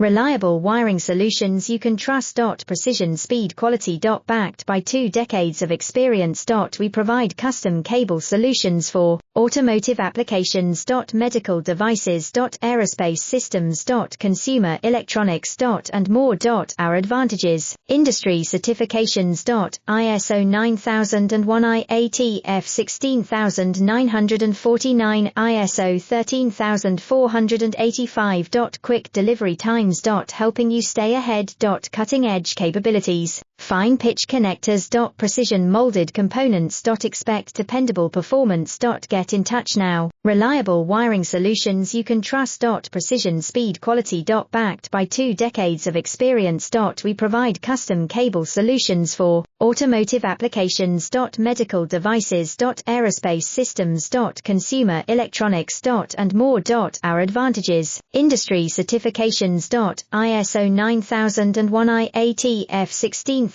Reliable wiring solutions you can trust. Precision, speed, quality. Backed by 2 decades of experience. We provide custom cable solutions for automotive applications. Medical devices. Aerospace systems. Consumer electronics. And more. Our advantages: industry certifications. ISO 9001 IATF 16949, ISO 13485. Quick delivery times. Helping you stay ahead. Cutting edge capabilities. Fine pitch connectors. Precision molded components. Expect dependable performance. Get in touch now. Reliable wiring solutions you can trust. Precision, speed, quality. Backed by 2 decades of experience. We provide custom cable solutions for automotive applications. Medical devices. Aerospace systems. Consumer electronics. And more. Our advantages: industry certifications. ISO 9001 IATF 16000